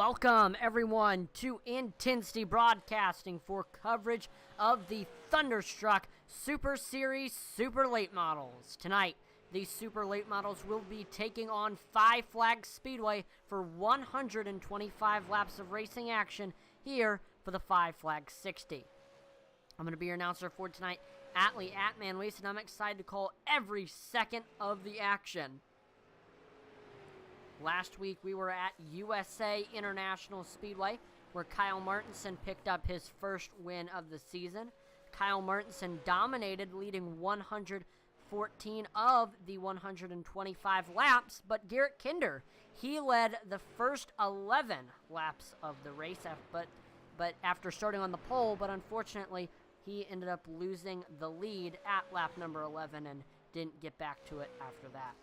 Welcome, everyone, to Intensity Broadcasting for coverage of the Thunderstruck Super Series Super Late Models. Tonight, these Super Late Models will be taking on Five Flags Speedway for 125 laps of racing action here for the Five Flags 60. I'm going to be your announcer for tonight, Atlee Atmanwaste, and I'm excited to call every second of the action. Last week, we were at USA International Speedway, where Kyle Martinson picked up his first win of the season. Kyle Martinson dominated, leading 114 of the 125 laps, but Garrett Kinder, he led the first 11 laps of the race, but after starting on the pole, but unfortunately, he ended up losing the lead at lap number 11 and didn't get back to it after that.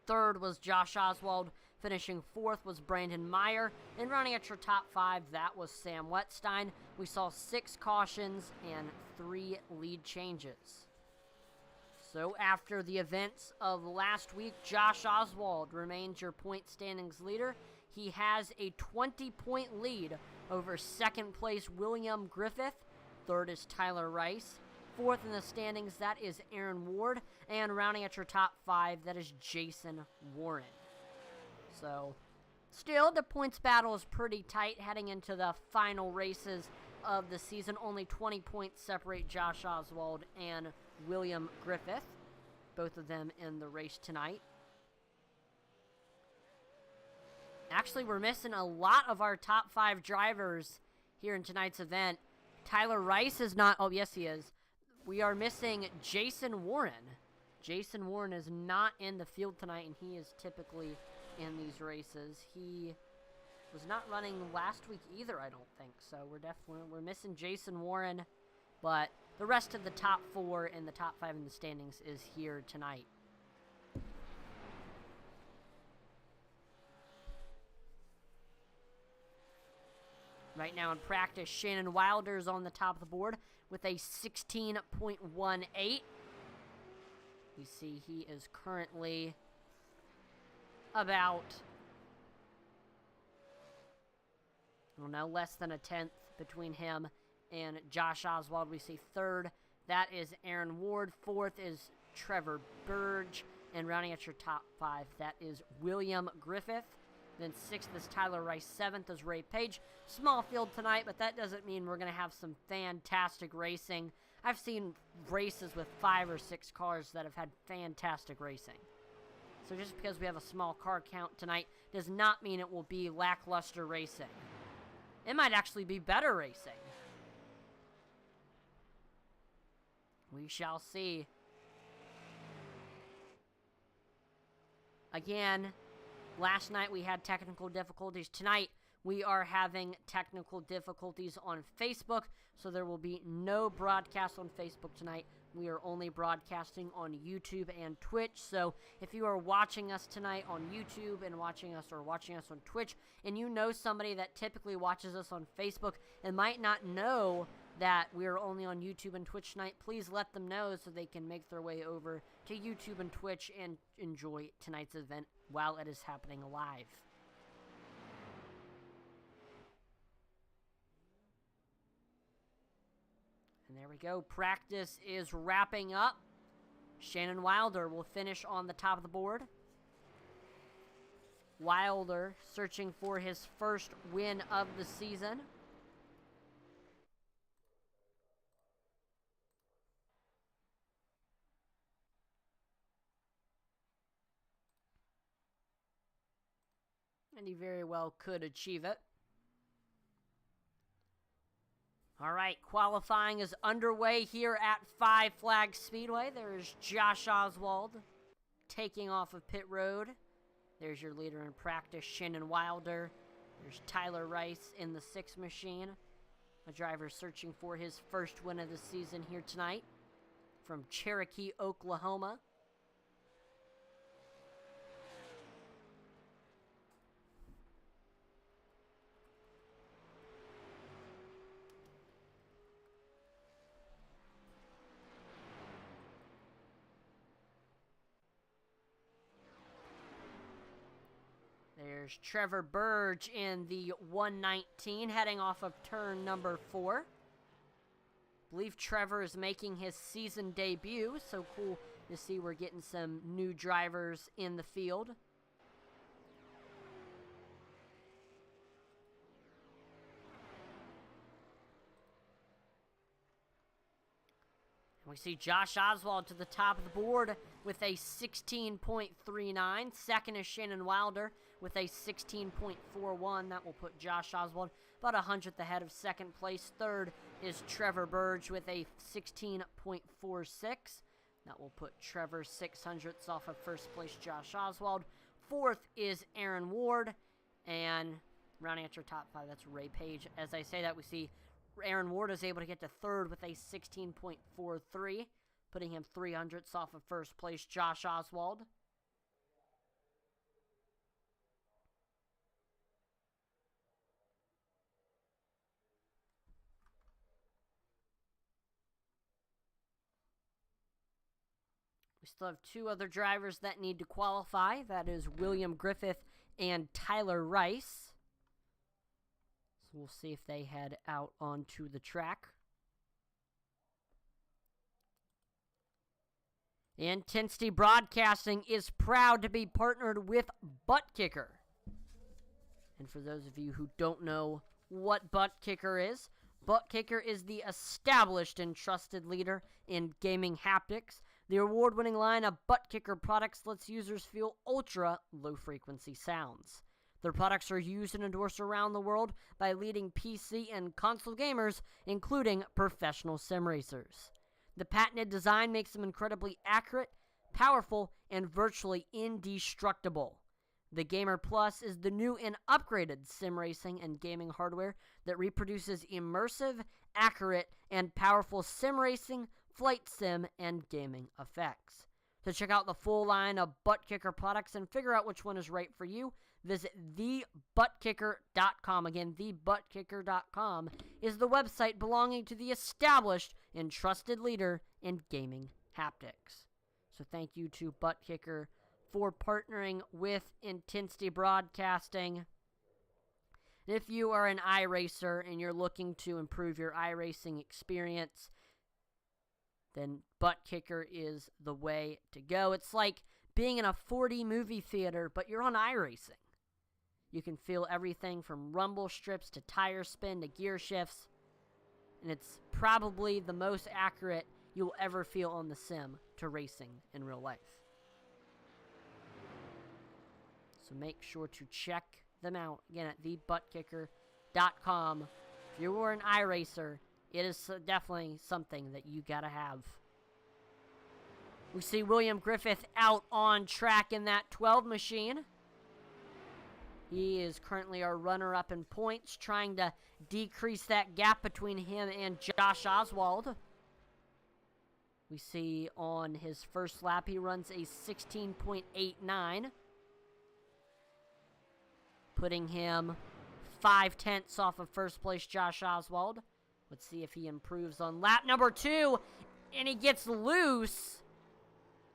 Third was Josh Oswald. Finishing fourth was Brandon Meyer. And running at your top five, that was Sam Wetstein. We saw 6 cautions and 3 lead changes. So after the events of last week, Josh Oswald remains your point standings leader. He has a 20-point lead over second place William Griffith. Third is Tyler Rice. Fourth in the standings, that is Aaron Ward. And rounding at your top 5, that is Jason Warren. So, still, the points battle is pretty tight heading into the final races of the season. Only 20 points separate Josh Oswald and William Griffith. Both of them in the race tonight. Actually, we're missing a lot of our top 5 drivers here in tonight's event. Tyler Rice is not... Oh, yes, he is. We are missing Jason Warren. Jason Warren is not in the field tonight, and he is typically in these races. He was not running last week either, I don't think. So we're missing Jason Warren, but the rest of the top 4 and the top 5 in the standings is here tonight. Right now in practice, Shannon Wilder is on the top of the board with a 16.18. You see he is currently about, less than a tenth between him and Josh Oswald. We see third, that is Aaron Ward. Fourth is Trevor Burge. And rounding at your top 5, that is William Griffith. Then 6th is Tyler Rice. 7th is Ray Page. Small field tonight, but that doesn't mean we're going to have some fantastic racing. I've seen races with 5 or 6 cars that have had fantastic racing. So just because we have a small car count tonight does not mean it will be lackluster racing. It might actually be better racing. We shall see. Again, last night we had technical difficulties. Tonight we are having technical difficulties on Facebook, so there will be no broadcast on Facebook tonight. We are only broadcasting on YouTube and Twitch. So if you are watching us tonight on YouTube and watching us on Twitch, and you know somebody that typically watches us on Facebook and might not know that we are only on YouTube and Twitch tonight, please let them know so they can make their way over to YouTube and Twitch and enjoy tonight's event while it is happening live. And there we go. Practice is wrapping up. Shannon Wilder will finish on the top of the board. Wilder searching for his first win of the season. And he very well could achieve it. All right, qualifying is underway here at Five Flags Speedway. There is Josh Oswald taking off of pit road. There's your leader in practice, Shannon Wilder. There's Tyler Rice in the 6 machine. A driver searching for his first win of the season here tonight from Cherokee, Oklahoma. There's Trevor Burge in the 119 heading off of turn number 4. I believe Trevor is making his season debut, so cool to see we're getting some new drivers in the field. We see Josh Oswald to the top of the board with a 16.39. Second is Shannon Wilder with a 16.41. That will put Josh Oswald about 100th ahead of second place. Third is Trevor Burge with a 16.46. That will put Trevor 600ths off of first place Josh Oswald. Fourth is Aaron Ward. And rounding out your top 5, that's Ray Page. As I say that, we see Aaron Ward is able to get to third with a 16.43, putting him 300ths off of first place Josh Oswald. We still have 2 other drivers that need to qualify. That is William Griffith and Tyler Rice. We'll see if they head out onto the track. Intensity Broadcasting is proud to be partnered with Butt Kicker. And for those of you who don't know what Butt Kicker is the established and trusted leader in gaming haptics. The award-winning line of Butt Kicker products lets users feel ultra low-frequency sounds. Their products are used and endorsed around the world by leading PC and console gamers, including professional sim racers. The patented design makes them incredibly accurate, powerful, and virtually indestructible. The Gamer Plus is the new and upgraded sim racing and gaming hardware that reproduces immersive, accurate, and powerful sim racing, flight sim, and gaming effects. To check out the full line of Butt Kicker products and figure out which one is right for you, visit thebuttkicker.com. Again, thebuttkicker.com is the website belonging to the established and trusted leader in gaming haptics. So thank you to Butt Kicker for partnering with Intensity Broadcasting. If you are an iRacer and you're looking to improve your iRacing experience, then Butt Kicker is the way to go. It's like being in a 4D movie theater, but you're on iRacing. You can feel everything from rumble strips to tire spin to gear shifts, and it's probably the most accurate you'll ever feel on the sim to racing in real life. So make sure to check them out, again, at thebuttkicker.com. If you were an iRacer, it is definitely something that you gotta have. We see William Griffith out on track in that 12 machine. He is currently our runner-up in points, trying to decrease that gap between him and Josh Oswald. We see on his first lap, he runs a 16.89, putting him 5/10 off of first place Josh Oswald. Let's see if he improves on lap number 2, and he gets loose.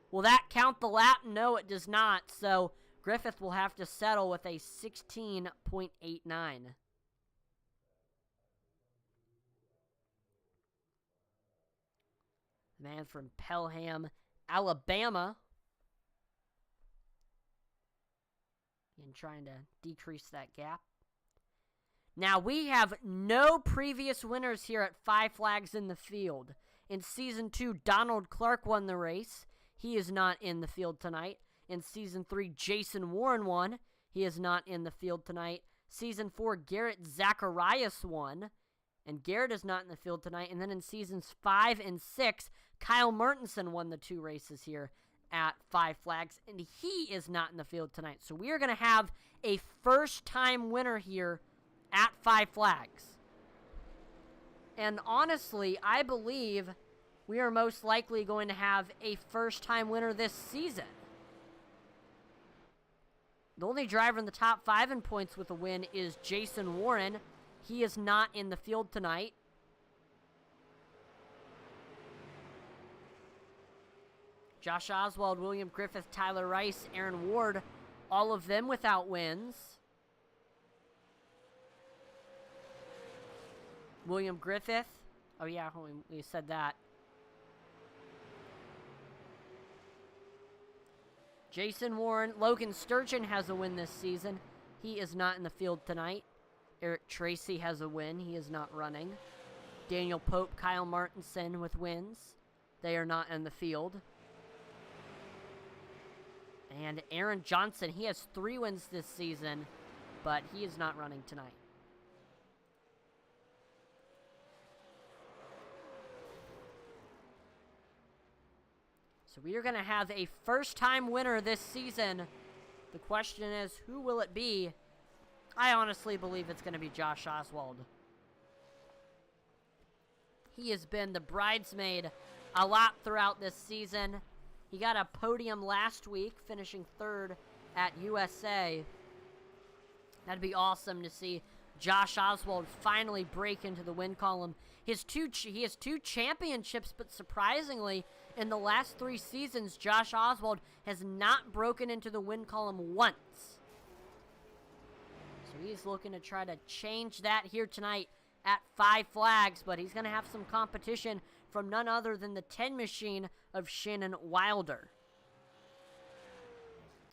Will that count the lap? No, it does not. So Griffith will have to settle with a 16.89. The man from Pelham, Alabama. And trying to decrease that gap. Now, we have no previous winners here at Five Flags in the field. In Season 2, Donald Clark won the race. He is not in the field tonight. In Season 3, Jason Warren won. He is not in the field tonight. Season 4, Garrett Zacharias won. And Garrett is not in the field tonight. And then in Seasons 5 and 6, Kyle Mertensen won the 2 races here at Five Flags. And he is not in the field tonight. So we are going to have a first-time winner here at Five Flags. And honestly, I believe we are most likely going to have a first-time winner this season. The only driver in the top 5 in points with a win is Jason Warren. He is not in the field tonight. Josh Oswald, William Griffith, Tyler Rice, Aaron Ward, all of them without wins. William Griffith. Oh, yeah, we said that. Jason Warren. Logan Sturgeon has a win this season. He is not in the field tonight. Eric Tracy has a win. He is not running. Daniel Pope, Kyle Martinson with wins. They are not in the field. And Aaron Johnson, he has 3 wins this season, but he is not running tonight. So we are going to have a first-time winner this season. The question is, who will it be? I honestly believe it's going to be Josh Oswald. He has been the bridesmaid a lot throughout this season. He got a podium last week, finishing 3rd at USA. That'd be awesome to see Josh Oswald finally break into the win column. He has 2 championships, but surprisingly, in the last 3 seasons, Josh Oswald has not broken into the win column once. So he's looking to try to change that here tonight at 5 Flags, but he's going to have some competition from none other than the 10 machine of Shannon Wilder.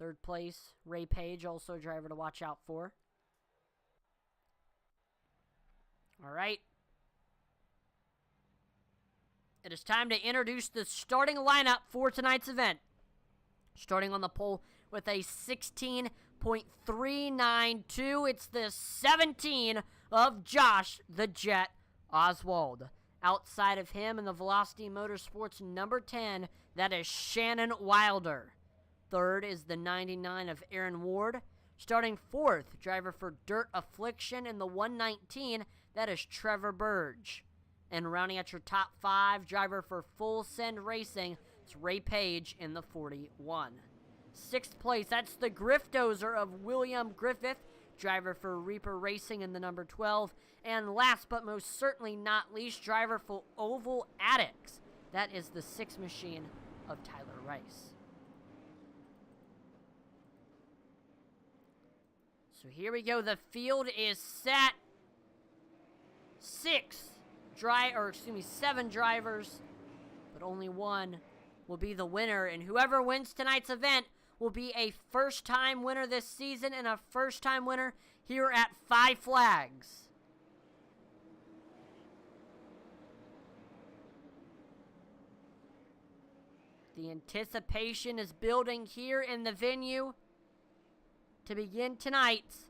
3rd place, Ray Page, also a driver to watch out for. All right. It is time to introduce the starting lineup for tonight's event. Starting on the pole with a 16.392. It's the 17 of Josh the Jet Oswald. Outside of him in the Velocity Motorsports number 10, that is Shannon Wilder. 3rd is the 99 of Aaron Ward. Starting 4th, driver for Dirt Affliction in the 119, that is Trevor Burge. And rounding out your top 5, driver for Full Send Racing, it's Ray Page in the 41. 6th place, that's the Griftozer of William Griffith, driver for Reaper Racing in the number 12. And last but most certainly not least, driver for Oval Addicts. That is the 6th machine of Tyler Rice. So here we go. The field is set. 7 drivers, but only one will be the winner. And whoever wins tonight's event will be a first-time winner this season and a first-time winner here at 5 Flags. The anticipation is building here in the venue to begin tonight's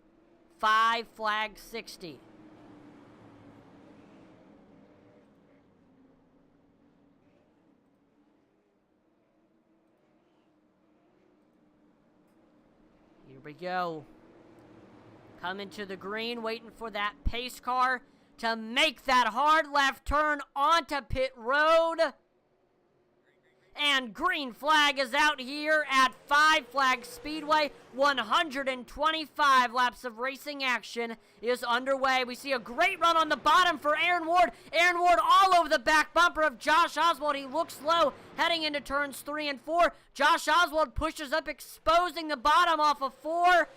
5 Flag 60. Here we go. Coming to the green, waiting for that pace car to make that hard left turn onto pit road. And green flag is out here at 5 Flag Speedway. 125 laps of racing action is underway. We see a great run on the bottom for Aaron Ward. Aaron Ward all over the back bumper of Josh Oswald. He looks low heading into turns 3 and 4. Josh Oswald pushes up, exposing the bottom off of 4.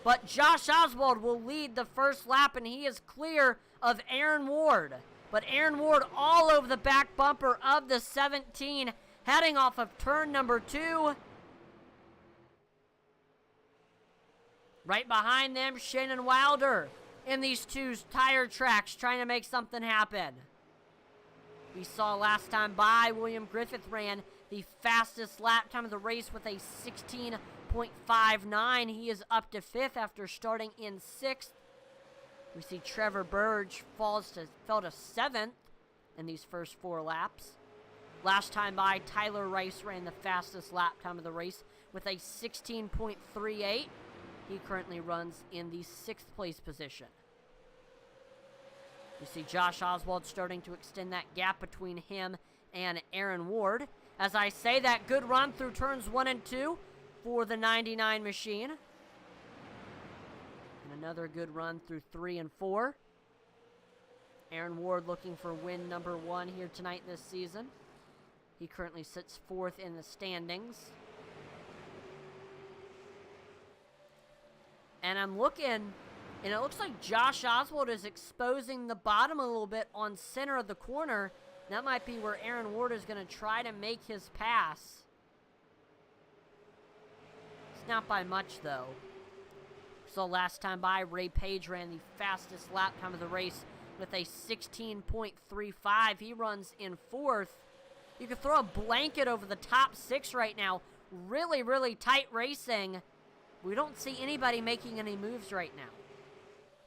But Josh Oswald will lead the first lap, and he is clear of Aaron Ward. But Aaron Ward all over the back bumper of the 17, heading off of turn number 2. Right behind them, Shannon Wilder in these 2 tire tracks trying to make something happen. We saw last time by, William Griffith ran the fastest lap time of the race with a 16.59. He is up to 5th after starting in 6th. We see Trevor Burge fell to 7th in these first 4 laps. Last time by, Tyler Rice ran the fastest lap time of the race with a 16.38. He currently runs in the 6th place position. You see Josh Oswald starting to extend that gap between him and Aaron Ward. As I say, that good run through turns 1 and 2 for the 99 machine. And another good run through 3 and 4. Aaron Ward looking for win number 1 here tonight this season. He currently sits 4th in the standings. And I'm looking And it looks like Josh Oswald is exposing the bottom a little bit on center of the corner. That might be where Aaron Ward is going to try to make his pass. It's not by much, though. So last time by, Ray Page ran the fastest lap time of the race with a 16.35. He runs in 4th. You could throw a blanket over the top 6 right now. Really, really tight racing. We don't see anybody making any moves right now.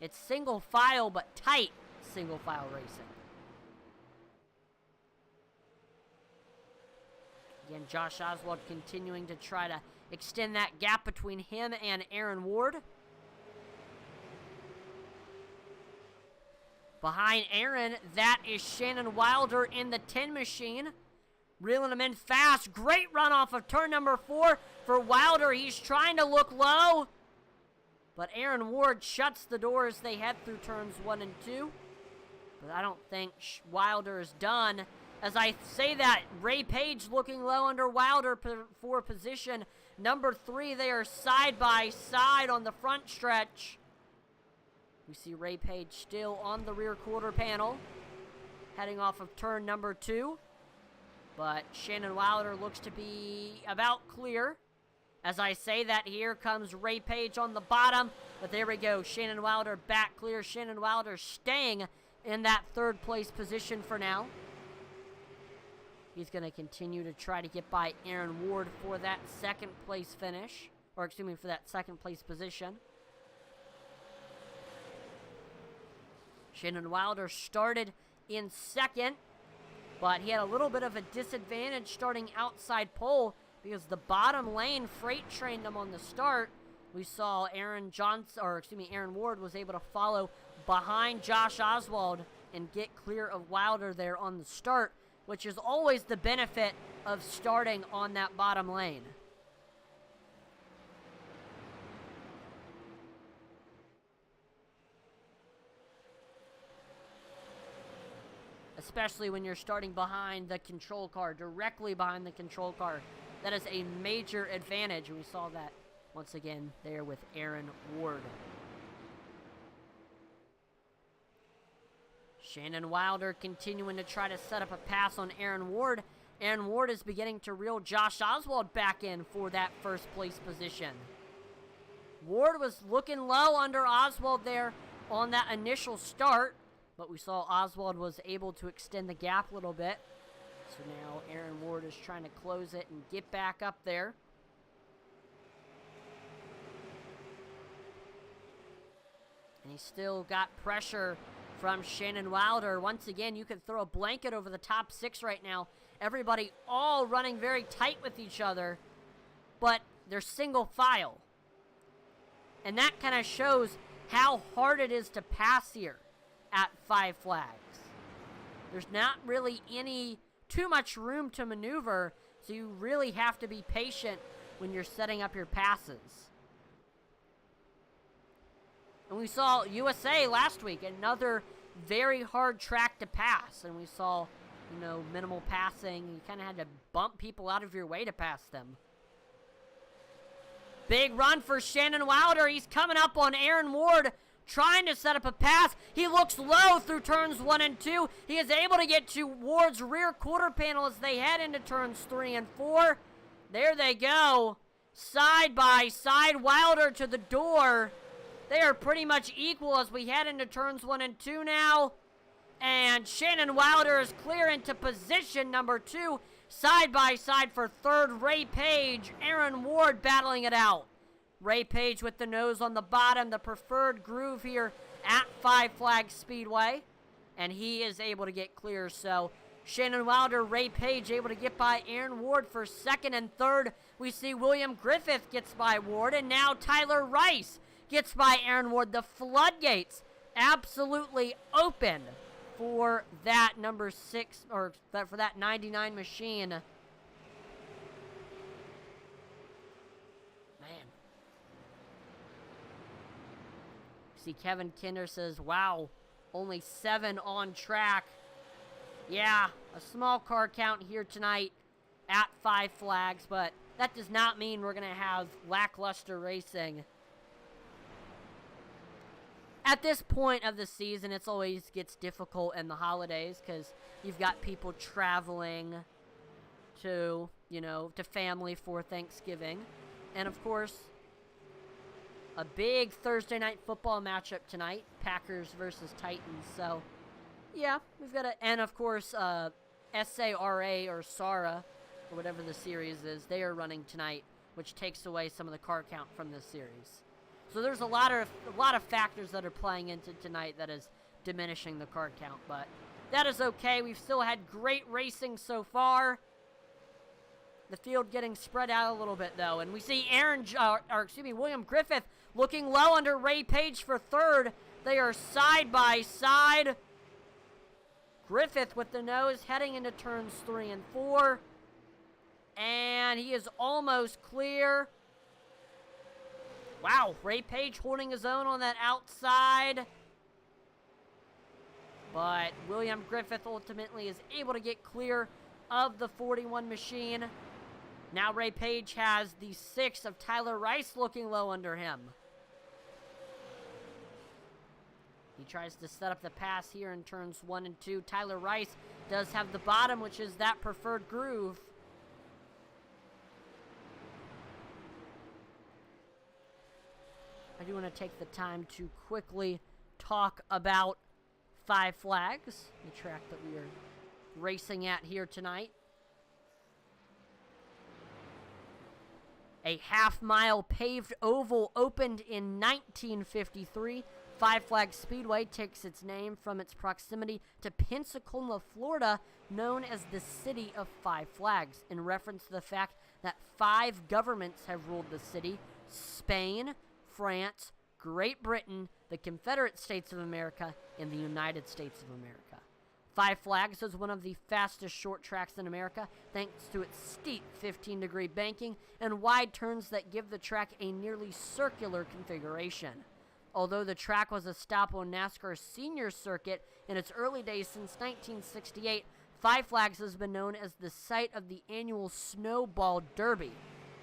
It's single file, but tight single file racing. Again, Josh Oswald continuing to try to extend that gap between him and Aaron Ward. Behind Aaron, that is Shannon Wilder in the 10 machine. Reeling him in fast. Great run off of turn number 4 for Wilder. He's trying to look low. But Aaron Ward shuts the door as they head through turns 1 and 2. But I don't think Wilder is done. As I say that, Ray Page looking low under Wilder for position number 3. They are side by side on the front stretch. We see Ray Page still on the rear quarter panel, heading off of turn number 2. But Shannon Wilder looks to be about clear. As I say that, here comes Ray Page on the bottom. But there we go, Shannon Wilder back clear. Shannon Wilder staying in that 3rd place position for now. He's going to continue to try to get by Aaron Ward for that 2nd place finish. Or excuse me, for that 2nd place position. Shannon Wilder started in 2nd, but he had a little bit of a disadvantage starting outside pole because the bottom lane freight trained him on the start. We saw Aaron Ward was able to follow behind Josh Oswald and get clear of Wilder there on the start, which is always the benefit of starting on that bottom lane. Especially when you're starting behind the control car, directly behind the control car. That is a major advantage, and we saw that once again there with Aaron Ward. Shannon Wilder continuing to try to set up a pass on Aaron Ward. Aaron Ward is beginning to reel Josh Oswald back in for that 1st place position. Ward was looking low under Oswald there on that initial start, but we saw Oswald was able to extend the gap a little bit. So now Aaron Ward is trying to close it and get back up there. And he's still got pressure from Shannon Wilder. Once again, you could throw a blanket over the top 6 right now. Everybody all running very tight with each other, but they're single file. And that kind of shows how hard it is to pass here at 5 Flags. There's not really too much room to maneuver, so you really have to be patient when you're setting up your passes. And we saw USA last week, another very hard track to pass, and we saw, minimal passing. You kind of had to bump people out of your way to pass them. Big run for Shannon Wilder. He's coming up on Aaron Ward, trying to set up a pass. He looks low through turns 1 and 2. He is able to get to Ward's rear quarter panel as they head into turns 3 and 4. There they go. Side by side, Wilder to the door. They are pretty much equal as we head into turns 1 and 2 now. And Shannon Wilder is clear into position number 2. Side by side for 3rd, Ray Page. Aaron Ward battling it out. Ray Page with the nose on the bottom, the preferred groove here at 5 Flags Speedway. And he is able to get clear. So Shannon Wilder, Ray Page able to get by Aaron Ward for 2nd and 3rd. We see William Griffith gets by Ward. And now Tyler Rice gets by Aaron Ward. The floodgates absolutely open for that number 6, or for that 99 machine. Man. See, Kevin Kinder says, wow, only 7 on track. Yeah, a small car count here tonight at 5 Flags, but that does not mean we're going to have lackluster racing. at this point of the season, it's always gets difficult in the holidays because you've got people traveling to, to family for Thanksgiving. And, of course, a big Thursday night football matchup tonight, Packers versus Titans. So, yeah, we've got and, of course, SARA or SARA, or whatever the series is, they are running tonight, which takes away some of the car count from this series. So there's a lot of factors that are playing into tonight that is diminishing the car count, but that is okay. We've still had great racing so far. The field getting spread out a little bit, though, and we see William Griffith looking low under Ray Page for third. They are side by side. Griffith with the nose heading into turns 3 and 4, and he is almost clear. Wow, Ray Page holding his own on that outside. But William Griffith ultimately is able to get clear of the 41 machine. Now Ray Page has the 6 of Tyler Rice looking low under him. He tries to set up the pass here in turns 1 and 2. Tyler Rice does have the bottom, which is that preferred groove. I do want to take the time to quickly talk about Five Flags, the track that we are racing at here tonight. A half-mile paved oval opened in 1953. Five Flags Speedway takes its name from its proximity to Pensacola, Florida, known as the City of Five Flags, in reference to the fact that 5 governments have ruled the city: Spain, France, Great Britain, the Confederate States of America, and the United States of America. Five Flags is one of the fastest short tracks in America, thanks to its steep 15-degree banking and wide turns that give the track a nearly circular configuration. Although the track was a stop on NASCAR's senior circuit in its early days since 1968, Five Flags has been known as the site of the annual Snowball Derby.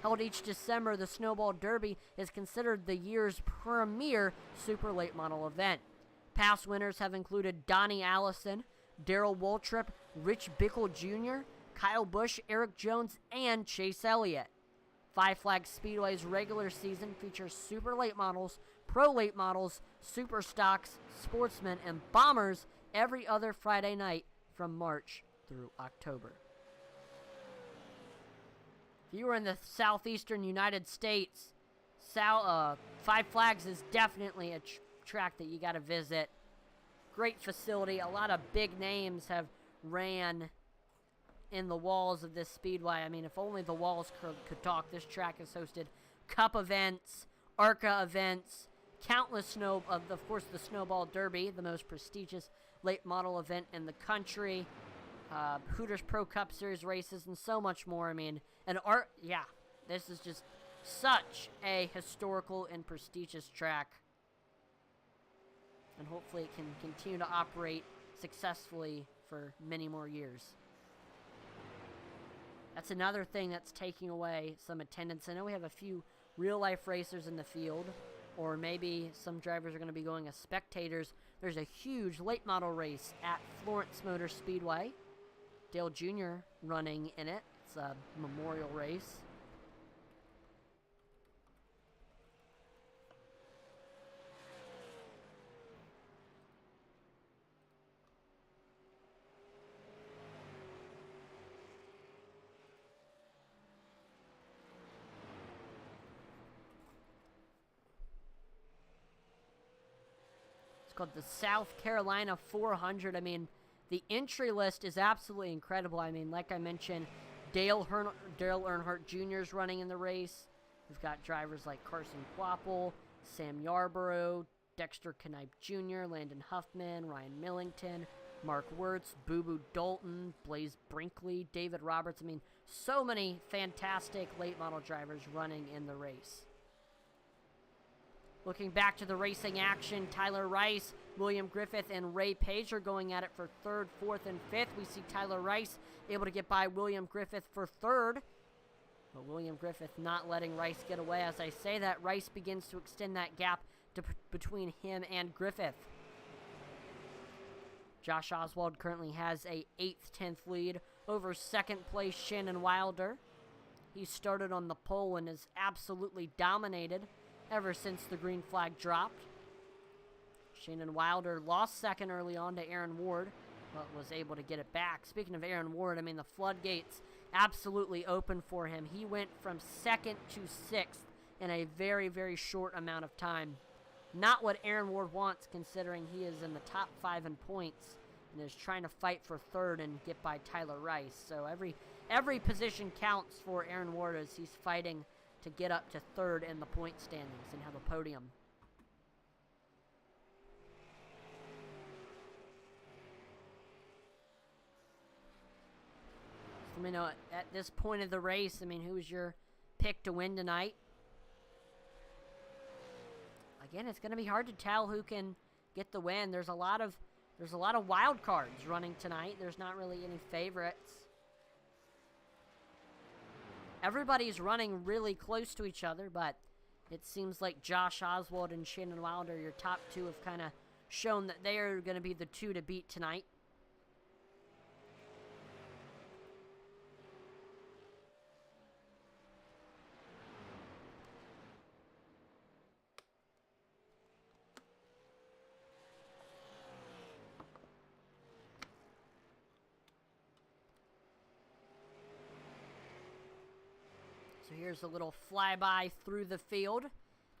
Held each December, the Snowball Derby is considered the year's premier super late model event. Past winners have included Donnie Allison, Darrell Waltrip, Rich Bickle Jr., Kyle Busch, Eric Jones, and Chase Elliott. Five Flags Speedway's regular season features super late models, pro late models, super stocks, sportsmen, and bombers every other Friday night from March through October. If you were in the southeastern United States, Five Flags is definitely a track that you got to visit. Great facility. A lot of big names have ran in the walls of this speedway. I mean, if only the walls could talk. This track has hosted Cup events, ARCA events, countless of course, the Snowball Derby, the most prestigious late model event in the country, Hooters Pro Cup Series races, and so much more. I mean, this is just such a historical and prestigious track. And hopefully it can continue to operate successfully for many more years. That's another thing that's taking away some attendance. I know we have a few real-life racers in the field, or maybe some drivers are going to be going as spectators. There's a huge late model race at Florence Motor Speedway. Dale Jr. running in it. It's a memorial race. Called the South Carolina 400. I mean, the entry list is absolutely incredible. I mean, like I mentioned, Dale Earnhardt Jr. is running in the race. We've got drivers like Carson Kvapil, Sam Yarborough, Dexter Knipe Jr., Landon Huffman, Ryan Millington, Mark Wirtz, Boo Boo Dalton, Blaze Brinkley, David Roberts. I mean, so many fantastic late model drivers running in the race. Looking back to the racing action, Tyler Rice, William Griffith, and Ray Page are going at it for 3rd, 4th, and 5th. We see Tyler Rice able to get by William Griffith for 3rd. But William Griffith not letting Rice get away. As I say that, Rice begins to extend that gap between him and Griffith. Josh Oswald currently has a 8th, 10th lead over second place Shannon Wilder. He started on the pole and has absolutely dominated ever since the green flag dropped. Shannon Wilder lost second early on to Aaron Ward, but was able to get it back. Speaking of Aaron Ward, I mean, the floodgates absolutely open for him. He went from second to 6th in a very, very short amount of time. Not what Aaron Ward wants, considering he is in the top 5 in points and is trying to fight for 3rd and get by Tyler Rice. So every position counts for Aaron Ward as he's fighting to get up to 3rd in the point standings and have a podium. So, let me know at this point of the race, I mean, who's your pick to win tonight? Again, it's going to be hard to tell who can get the win. There's a lot of wild cards running tonight. There's not really any favorites. Everybody's running really close to each other, but it seems like Josh Oswald and Shannon Wilder, your top 2, have kind of shown that they are going to be the 2 to beat tonight. So here's a little flyby through the field.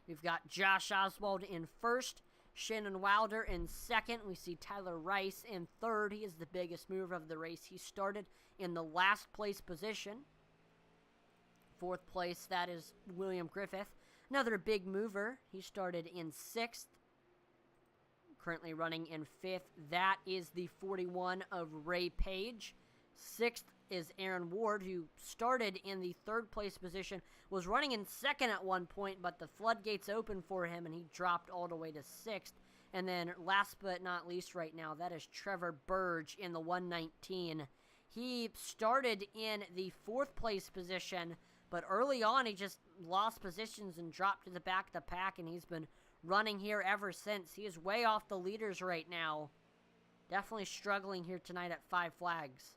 We've got Josh Oswald in 1st, Shannon Wilder in 2nd. We see Tyler Rice in 3rd. He is the biggest mover of the race. He started in the last place position. 4th place, that is William Griffith. Another big mover. He started in 6th. Currently running in 5th. That is the 41 of Ray Page. 6th is Aaron Ward, who started in the 3rd place position, was running in 2nd at one point, but the floodgates opened for him, and he dropped all the way to 6th. And then, last but not least right now, that is Trevor Burge in the 119. He started in the 4th place position, but early on he just lost positions and dropped to the back of the pack, and he's been running here ever since. He is way off the leaders right now. Definitely struggling here tonight at 5 Flags.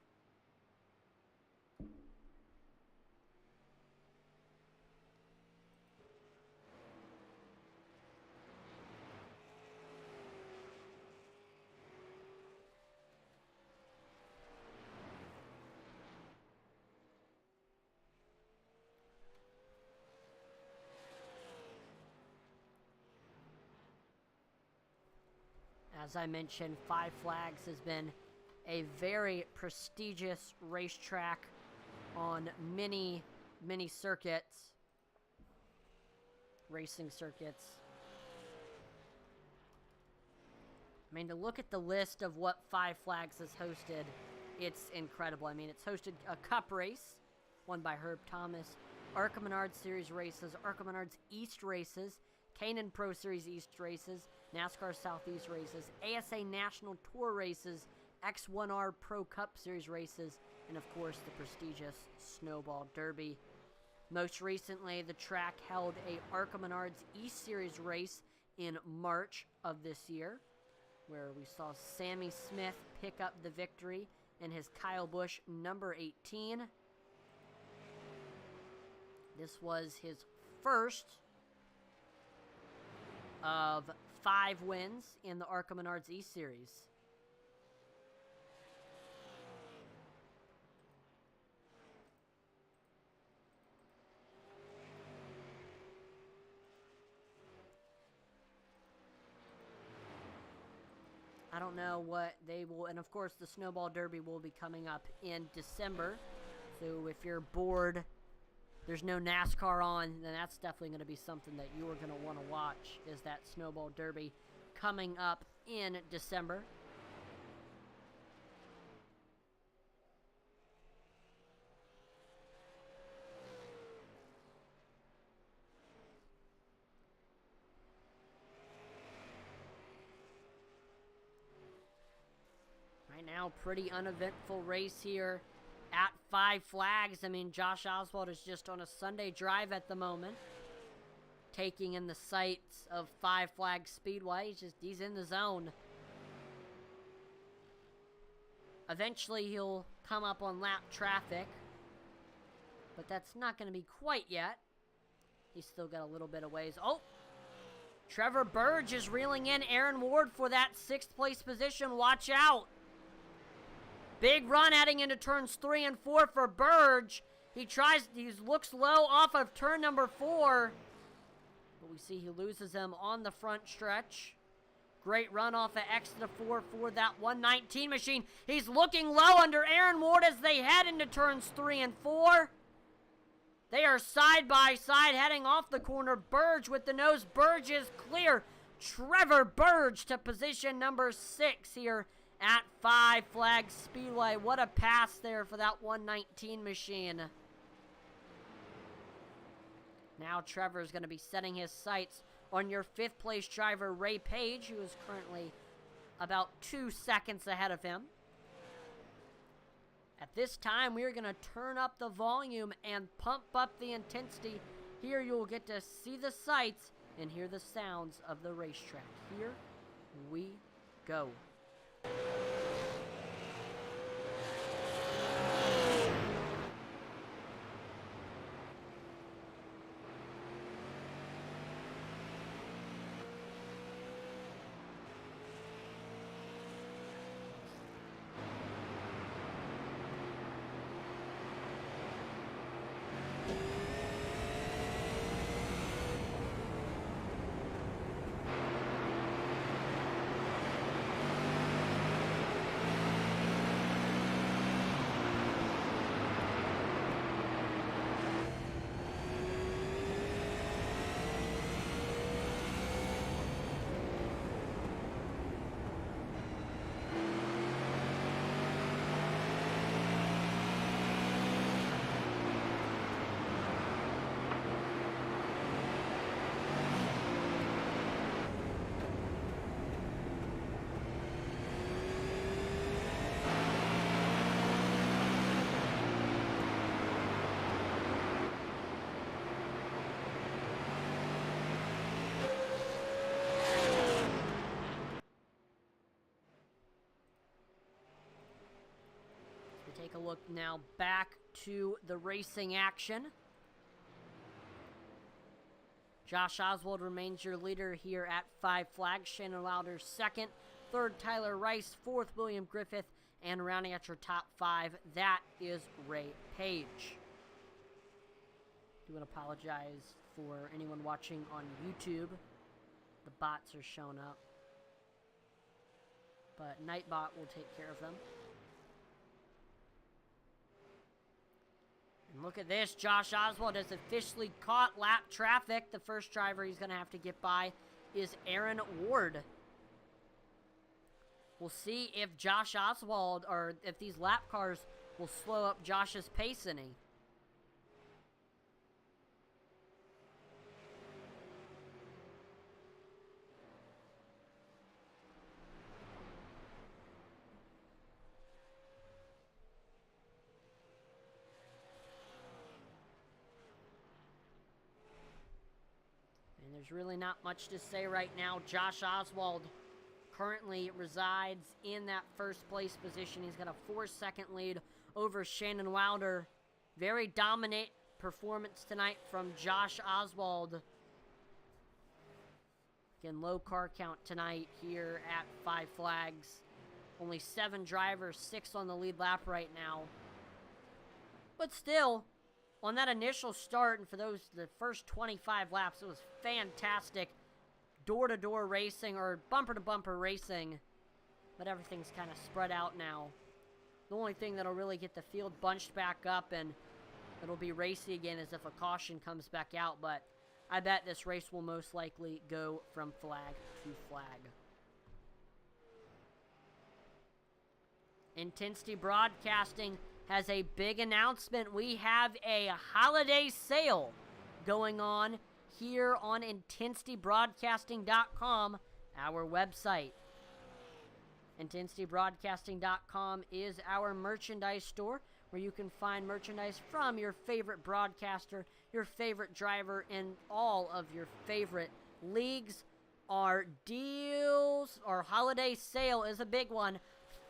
As I mentioned, 5 Flags has been a very prestigious racetrack on many circuits, racing circuits. I mean, to look at the list of what 5 Flags has hosted, it's incredible. I mean, it's hosted a Cup race, won by Herb Thomas, ARCA Menards Series races, ARCA Menards East races, Canaan Pro Series East races, NASCAR Southeast races, ASA National Tour races, X1R Pro Cup Series races, and of course the prestigious Snowball Derby. Most recently, the track held a ARCA Menards East Series race in March of this year, where we saw Sammy Smith pick up the victory in his Kyle Busch number 18. This was his first of 5 wins in the ARCA Menards East Series. I don't know what they will, and of course the Snowball Derby will be coming up in December. So if you're bored, there's no NASCAR on, then that's definitely going to be something that you are going to want to watch, is that Snowball Derby coming up in December. Right now, pretty uneventful race here at 5 Flags. I mean, Josh Oswald is just on a Sunday drive at the moment. taking in the sights of Five Flags Speedway. He's in the zone. Eventually he'll come up on lap traffic, but that's not going to be quite yet. He's still got a little bit of ways. Oh! Trevor Burge is reeling in Aaron Ward for that 6th place position. Watch out! Big run heading into turns 3 and 4 for Burge. He looks low off of turn number 4. But we see he loses him on the front stretch. Great run off of exit 4 for that 119 machine. He's looking low under Aaron Ward as they head into turns 3 and 4. They are side by side heading off the corner. Burge with the nose. Burge is clear. Trevor Burge to position number 6 here at Five Flags Speedway. What a pass there for that 119 machine. Now Trevor's going to be setting his sights on your 5th place driver, Ray Page, who is currently about 2 seconds ahead of him. At this time, we are going to turn up the volume and pump up the intensity. Here you'll get to see the sights and hear the sounds of the racetrack. Here we go. Take a look now back to the racing action. Josh Oswald remains your leader here at Five Flags. Shannon Lauder 2nd. 3rd, Tyler Rice. 4th, William Griffith. And rounding out your top 5, that is Ray Page. I do want to apologize for anyone watching on YouTube. The bots are showing up. But Nightbot will take care of them. And look at this, Josh Oswald has officially caught lap traffic. The first driver he's going to have to get by is Aaron Ward. We'll see if Josh Oswald, or if these lap cars will slow up Josh's pace any. There's really not much to say right now. Josh Oswald currently resides in that 1st place position. He's got a 4-second lead over Shannon Wilder. Very dominant performance tonight from Josh Oswald. Again, low car count tonight here at Five Flags. Only 7 drivers, 6 on the lead lap right now. But still, on that initial start, and for the first 25 laps, it was fantastic door-to-door racing, or bumper-to-bumper racing. But everything's kind of spread out now. The only thing that'll really get the field bunched back up and it'll be racy again is if a caution comes back out. But I bet this race will most likely go from flag to flag. Intensity Broadcasting has a big announcement. We have a holiday sale going on here on IntensityBroadcasting.com, our website. IntensityBroadcasting.com is our merchandise store where you can find merchandise from your favorite broadcaster, your favorite driver, and all of your favorite leagues. Our deals, our holiday sale is a big one.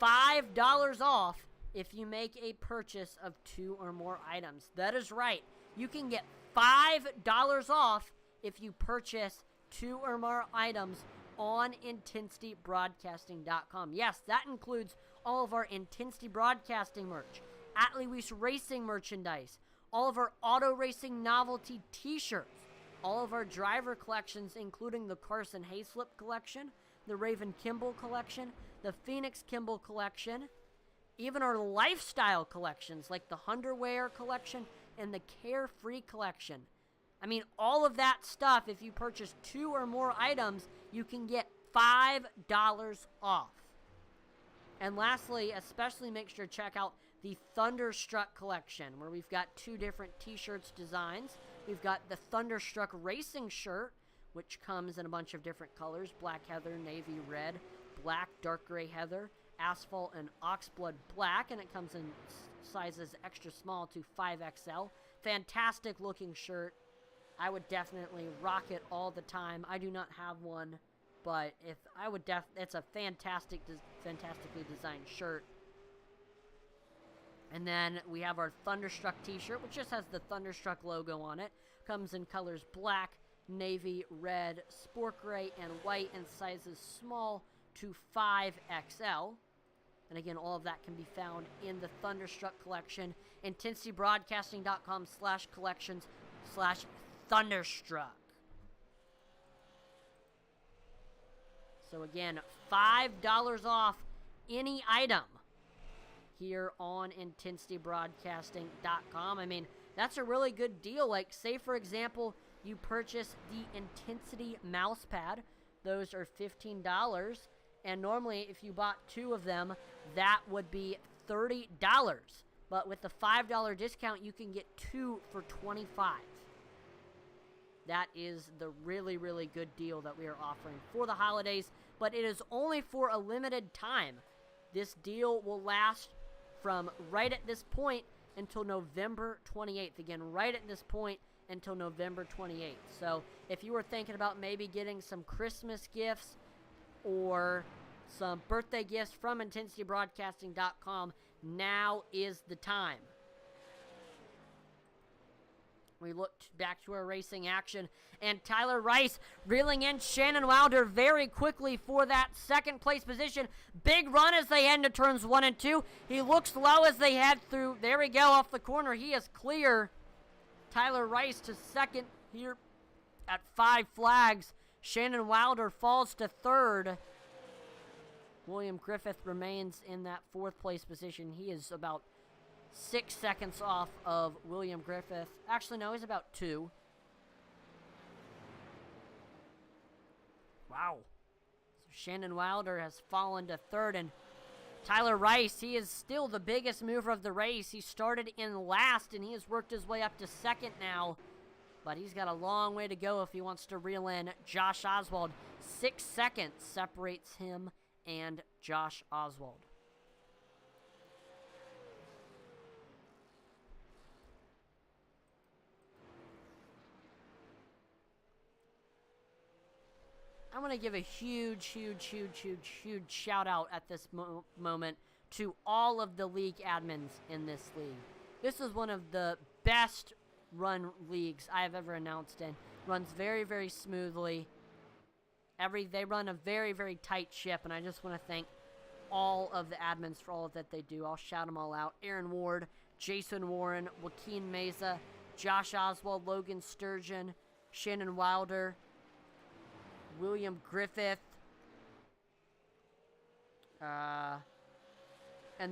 $5 off if you make a purchase of 2 or more items. That is right. You can get $5 off if you purchase 2 or more items on IntensityBroadcasting.com. Yes, that includes all of our Intensity Broadcasting merch, At Lewis Racing merchandise, all of our auto racing novelty t-shirts, all of our driver collections, including the Carson Hayslip collection, the Raven Kimball collection, the Phoenix Kimball collection, even our lifestyle collections like the Hunderwear collection and the Carefree collection. I mean, all of that stuff, if you purchase 2 or more items, you can get $5 off. And lastly, especially make sure to check out the Thunderstruck collection, where we've got 2 different t-shirts designs. We've got the Thunderstruck Racing shirt, which comes in a bunch of different colors: black heather, navy red, black, dark gray heather, asphalt, and oxblood black, and it comes in sizes extra small to 5XL. Fantastic looking shirt. I would definitely rock it all the time. I do not have one, but it's a fantastically designed shirt. And then we have our Thunderstruck t-shirt, which just has the Thunderstruck logo on it. Comes in colors black, navy, red, sport gray, and white, and sizes small to 5XL. And again, all of that can be found in the Thunderstruck collection. IntensityBroadcasting.com/collections/Thunderstruck. So again, $5 off any item here on IntensityBroadcasting.com. I mean, that's a really good deal. Like, say, for example, you purchase the Intensity mouse pad. Those are $15. And normally, if you bought 2 of them, that would be $30. But with the $5 discount, you can get 2 for $25. That is the really, really good deal that we are offering for the holidays, but it is only for a limited time. This deal will last from right at this point until November 28th. Again, right at this point until November 28th. So if you were thinking about maybe getting some Christmas gifts or some birthday gifts from IntensityBroadcasting.com, now is the time. We looked back to our racing action, and Tyler Rice reeling in Shannon Wilder very quickly for that second place position. Big run as they head into turns 1 and 2. He looks low as they head through. There we go, off the corner. He is clear. Tyler Rice to second here at 5 flags. Shannon Wilder falls to third. William Griffith remains in that 4th place position. He is about 6 seconds off of William Griffith. Actually, no, he's about 2. Wow. So Shannon Wilder has fallen to third, and Tyler Rice, he is still the biggest mover of the race. He started in last, and he has worked his way up to second now. But he's got a long way to go if he wants to reel in Josh Oswald. 6 seconds separates him and Josh Oswald. I want to give a huge shout out at this moment to all of the league admins in this league. This is one of the best run leagues I have ever announced in. Runs very, very smoothly. They run a very, very tight ship, and I just want to thank all of the admins for all of that they do. I'll shout them all out. Aaron Ward, Jason Warren, Joaquin Meza, Josh Oswald, Logan Sturgeon, Shannon Wilder, William Griffith, and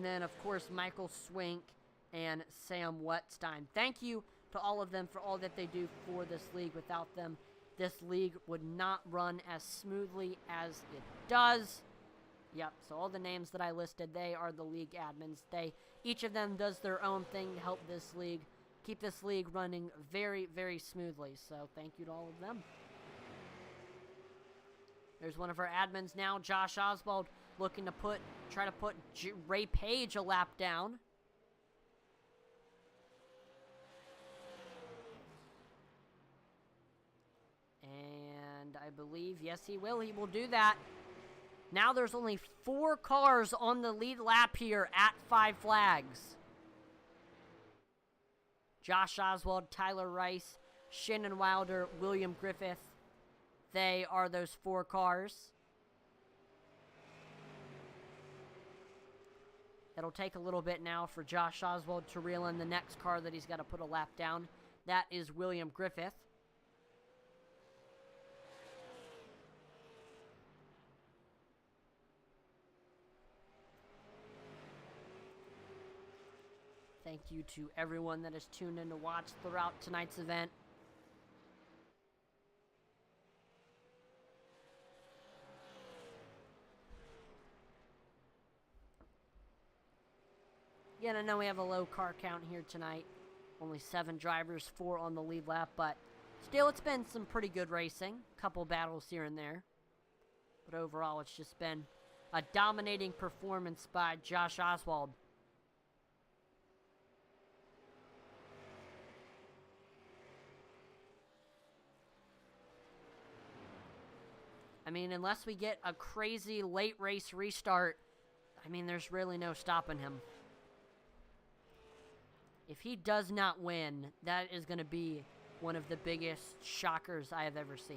then, of course, Michael Swink and Sam Wetstein. Thank you to all of them for all that they do for this league. Without them, this league would not run as smoothly as it does. Yep, so all the names that I listed, they are the league admins. Each of them does their own thing to help this league, keep this league running very, very smoothly. So thank you to all of them. There's one of our admins now, Josh Oswald, looking to try to put Ray Page a lap down. And I believe, yes, he will. He will do that. Now there's only 4 cars on the lead lap here at 5 flags. Josh Oswald, Tyler Rice, Shannon Wilder, William Griffith. They are those 4 cars. It'll take a little bit now for Josh Oswald to reel in the next car that he's got to put a lap down. That is William Griffith. Thank you to everyone that has tuned in to watch throughout tonight's event. Again, I know we have a low car count here tonight. Only 7 drivers, 4 on the lead lap, but still it's been some pretty good racing. Couple battles here and there. But overall, it's just been a dominating performance by Josh Oswald. I mean, unless we get a crazy late race restart, I mean, there's really no stopping him. If he does not win, that is going to be one of the biggest shockers I have ever seen.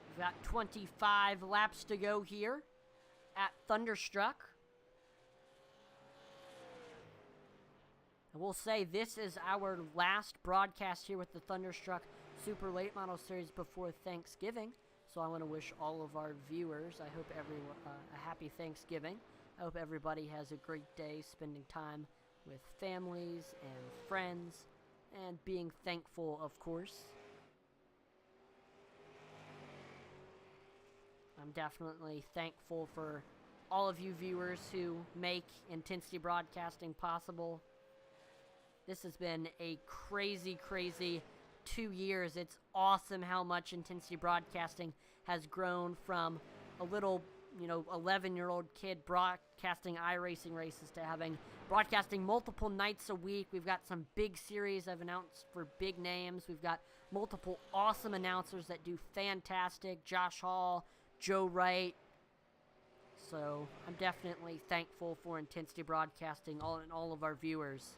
We've got 25 laps to go here at Thunderstruck. I will say this is our last broadcast here with the Thunderstruck Super Late Model Series before Thanksgiving. So I want to wish all of our viewers, I hope everyone, a happy Thanksgiving. I hope everybody has a great day spending time with families and friends and being thankful, of course. I'm definitely thankful for all of you viewers who make Intensity Broadcasting possible. This has been a crazy, crazy 2 years. It's awesome how much Intensity Broadcasting has grown from a little, 11-year-old kid broadcasting iRacing races to having broadcasting multiple nights a week. We've got some big series I've announced for big names. We've got multiple awesome announcers that do fantastic. Josh Hall, Joe Wright. So I'm definitely thankful for Intensity Broadcasting and all of our viewers.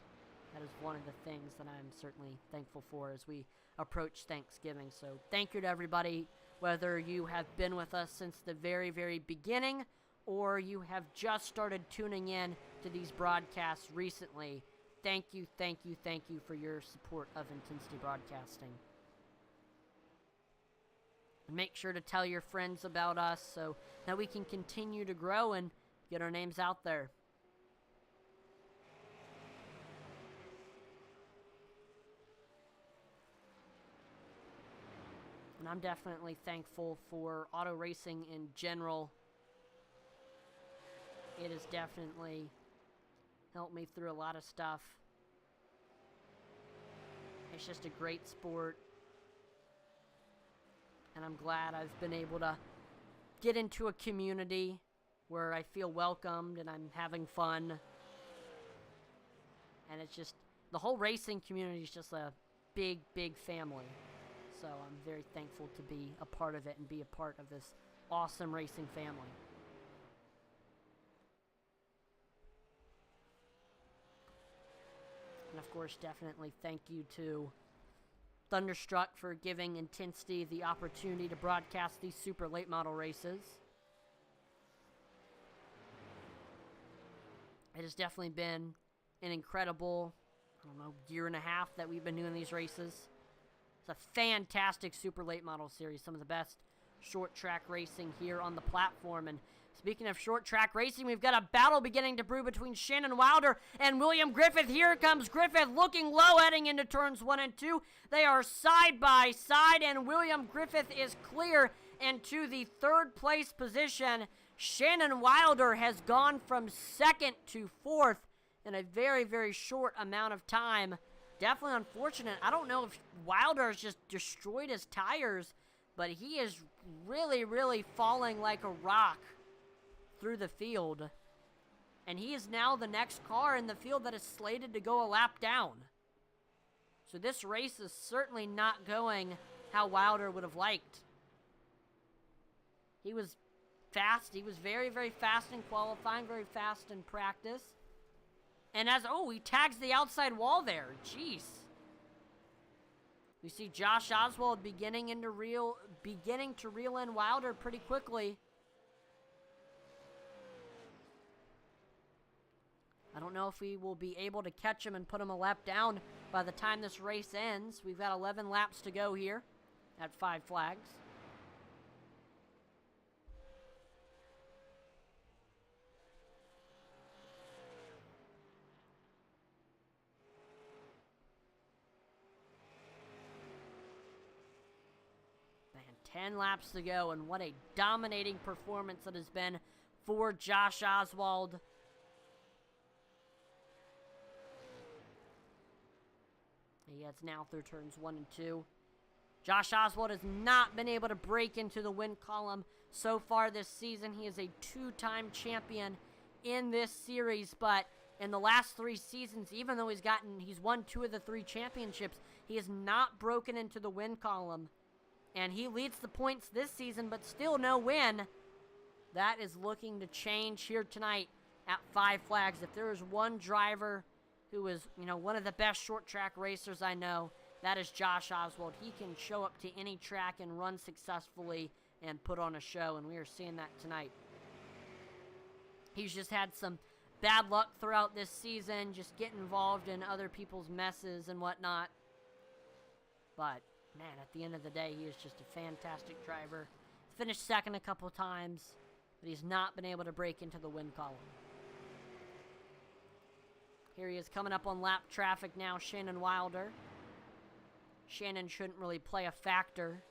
That is one of the things that I'm certainly thankful for as we approach Thanksgiving. So thank you to everybody, whether you have been with us since the very, very beginning or you have just started tuning in to these broadcasts recently. Thank you, thank you, thank you for your support of Intensity Broadcasting. And make sure to tell your friends about us so that we can continue to grow and get our names out there. And I'm definitely thankful for auto racing in general. It has definitely helped me through a lot of stuff. It's just a great sport. And I'm glad I've been able to get into a community where I feel welcomed and I'm having fun. And it's just, the whole racing community is just a big, big family. So I'm very thankful to be a part of it and be a part of this awesome racing family. And of course, definitely thank you to Thunderstruck for giving Intensity the opportunity to broadcast these super late model races. It has definitely been an incredible, year and a half that we've been doing these races. It's a fantastic super late model series, some of the best short track racing here on the platform. And speaking of short track racing, we've got a battle beginning to brew between Shannon Wilder and William Griffith. Here comes Griffith looking low heading into turns 1 and 2. They are side by side, and William Griffith is clear into the 3rd place position. Shannon Wilder has gone from 2nd to 4th in a very, very short amount of time. definitely unfortunate. I don't know if Wilder has just destroyed his tires, but he is really, really falling like a rock through the field. And he is now the next car in the field that is slated to go a lap down. So this race is certainly not going how Wilder would have liked. He was fast. He was very, very fast in qualifying, very fast in practice. And he tags the outside wall there. Jeez. We see Josh Oswald beginning to reel in Wilder pretty quickly. I don't know if we will be able to catch him and put him a lap down by the time this race ends. We've got 11 laps to go here at 5 Flags. Man, 10 laps to go, and what a dominating performance it has been for Josh Oswald. He heads now through turns 1 and 2. Josh Oswald has not been able to break into the win column so far this season. He is a 2-time champion in this series, but in the last 3 seasons, even though he's won 2 of the 3 championships, he has not broken into the win column. And he leads the points this season, but still no win. That is looking to change here tonight at 5 Flags. If there is one driver who is, one of the best short track racers I know, that is Josh Oswald. He can show up to any track and run successfully and put on a show, and we are seeing that tonight. He's just had some bad luck throughout this season, just getting involved in other people's messes and whatnot. But, man, at the end of the day, he is just a fantastic driver. Finished second a couple times, but he's not been able to break into the win column. Here he is coming up on lap traffic now, Shannon Wilder. Shannon shouldn't really play a factor,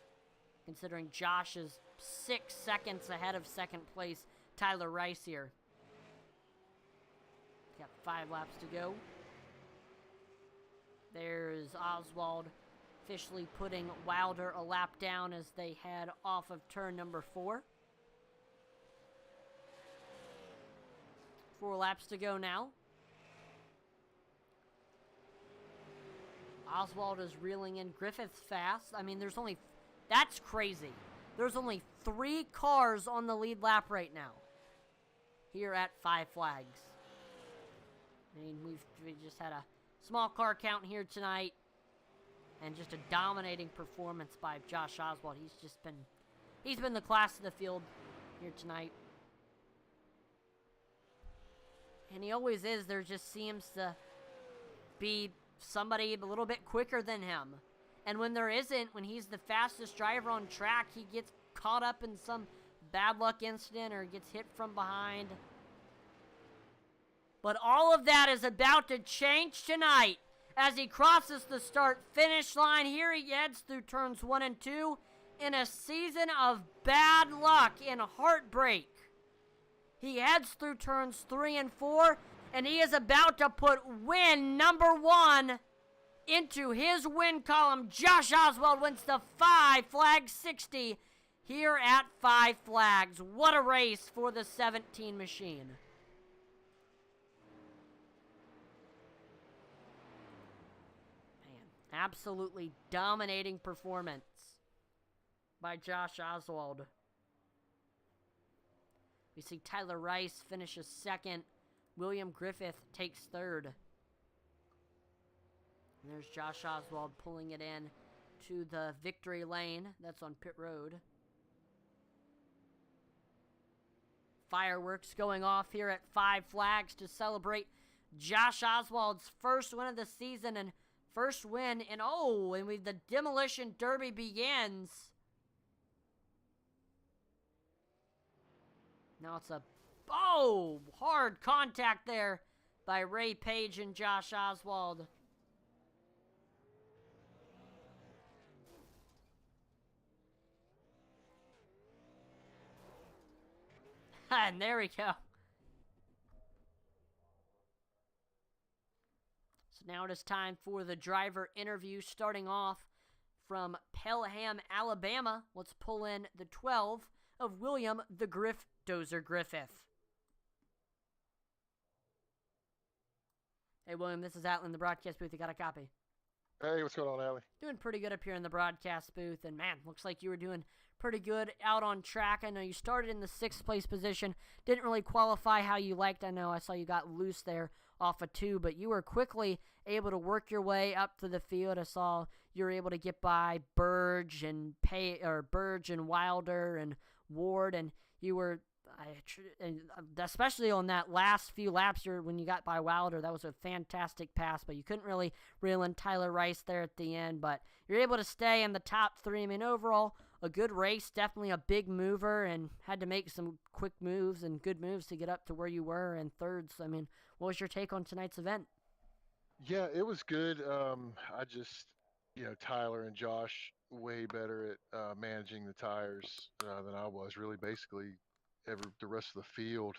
considering Josh is 6 seconds ahead of second place Tyler Rice here. Got 5 laps to go. There's Oswald officially putting Wilder a lap down as they head off of turn number 4. 4 laps to go now. Oswald is reeling in. Griffith's fast. I mean, that's crazy. There's only 3 cars on the lead lap right now here at 5 Flags. I mean, we just had a small car count here tonight, and just a dominating performance by Josh Oswald. He's been the class of the field here tonight. And he always is. There just seems to be somebody a little bit quicker than him. And when there isn't, when he's the fastest driver on track, he gets caught up in some bad luck incident or gets hit from behind. But all of that is about to change tonight as he crosses the start-finish line. Here he heads through turns 1 and 2 in a season of bad luck and heartbreak. He heads through turns 3 and 4, and he is about to put win number 1 into his win column. Josh Oswald wins the 5 Flag 60 here at 5 Flags. What a race for the 17 machine. Man, absolutely dominating performance by Josh Oswald. We see Tyler Rice finishes second. William Griffith takes third. And there's Josh Oswald pulling it in to the victory lane. That's on pit road. Fireworks going off here at 5 Flags to celebrate Josh Oswald's first win of the season and first win. And the Demolition Derby begins. Now it's hard contact there by Ray Page and Josh Oswald. And there we go. So now it is time for the driver interview, starting off from Pelham, Alabama. Let's pull in the 12 of William the Griff Dozer Griffith. Hey, William, this is Atlan, the broadcast booth. You got a copy? Hey, what's going on, Allie? Doing pretty good up here in the broadcast booth, and man, looks like you were doing pretty good out on track. I know you started in the 6th place position, didn't really qualify how you liked. I know I saw you got loose there off of 2, but you were quickly able to work your way up to the field. I saw you were able to get by Burge and Wilder and Ward, and you were especially on that last few laps when you got by Wilder, that was a fantastic pass, but you couldn't really reel in Tyler Rice there at the end, but you're able to stay in the top 3. I mean, overall, a good race, definitely a big mover, and had to make some quick moves and good moves to get up to where you were in 3rd. So, I mean, what was your take on tonight's event? Yeah, it was good. I just, Tyler and Josh way better at managing the tires than I was. Really, basically, the rest of the field,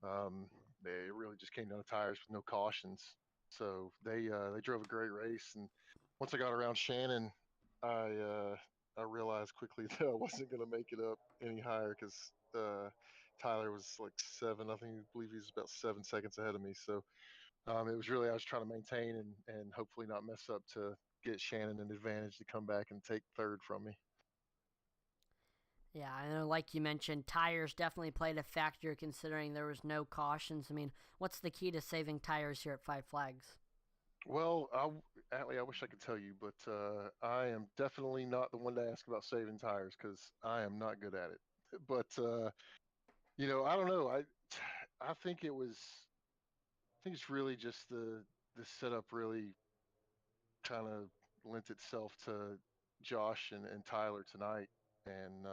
they really just came down to tires with no cautions. So they drove a great race. And once I got around Shannon, I realized quickly that I wasn't going to make it up any higher because Tyler was like 7. I believe he was about 7 seconds ahead of me. So. It was really I was trying to maintain and hopefully not mess up to get Shannon an advantage to come back and take 3rd from me. Yeah, I know, like you mentioned, tires definitely played a factor considering there was no cautions. I mean, what's the key to saving tires here at Five Flags? Well, Atlee, I wish I could tell you, but I am definitely not the one to ask about saving tires because I am not good at it. But I don't know. I think it's really just the setup really kind of lent itself to Josh and Tyler tonight, and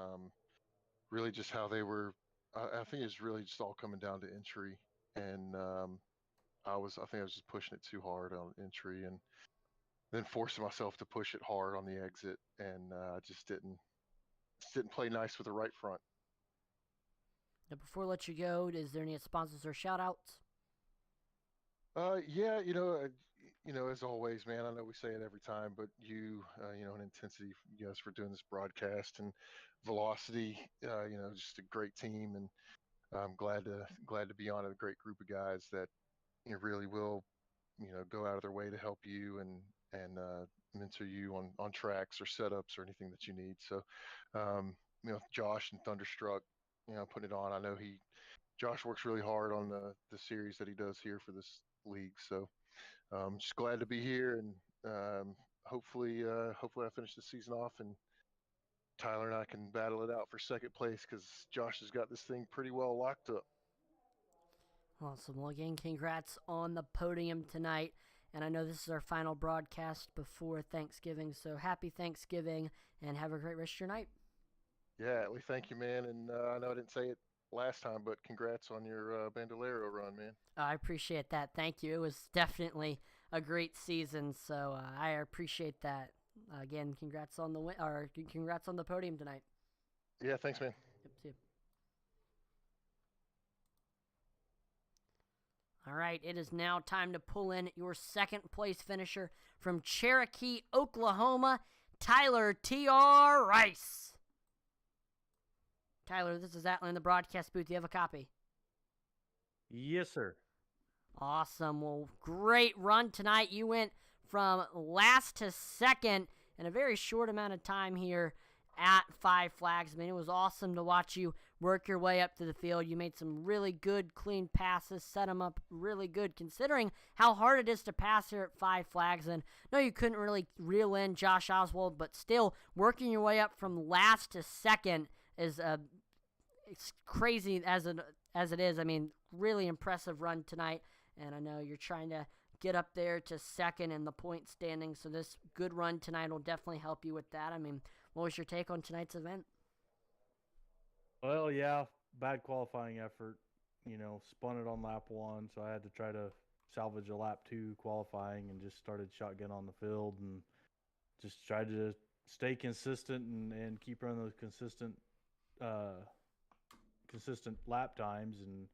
really just how they were. I think it's really just all coming down to entry, and I think I was just pushing it too hard on entry, and then forcing myself to push it hard on the exit, and I just didn't play nice with the right front. Now, before I let you go, is there any sponsors or shout outs? Yeah, as always, man. I know we say it every time, but and Intensity, you guys for doing this broadcast, and Velocity, just a great team, and I'm glad to be on a great group of guys that really will, go out of their way to help you and mentor you on tracks or setups or anything that you need. So, Josh and Thunderstruck, putting it on. I know Josh works really hard on the series that he does here for this league. So, just glad to be here, and hopefully I finish the season off and Tyler and I can battle it out for 2nd place because Josh has got this thing pretty well locked up. Awesome. Well, again, congrats on the podium tonight. And I know this is our final broadcast before Thanksgiving, so happy Thanksgiving and have a great rest of your night. Yeah, Atlee, thank you, man. And I know I didn't say it last time, but congrats on your Bandolero run, man. I appreciate that. Thank you. It was definitely a great season, so I appreciate that. Again, congrats on the congrats on the podium tonight. Yeah, thanks, man. Yep, see you. All right, it is now time to pull in your 2nd place finisher from Cherokee, Oklahoma, Tyler T.R. Rice. Tyler, this is Atlan in the broadcast booth. Do you have a copy? Yes, sir. Awesome. Well, great run tonight. You went from last to 2nd in a very short amount of time here at Five Flags. I mean, it was awesome to watch you work your way up to the field. You made some really good, clean passes, set them up really good, considering how hard it is to pass here at Five Flags. And no, you couldn't really reel in Josh Oswald, but still working your way up from last to 2nd is it's crazy as it is. I mean, really impressive run tonight. And I know you're trying to get up there to 2nd in the point standing, so this good run tonight will definitely help you with that. I mean, what was your take on tonight's event? Well, yeah, bad qualifying effort. Spun it on lap 1, so I had to try to salvage a lap 2 qualifying and just started shotgun on the field and just tried to stay consistent and keep running those consistent lap times. And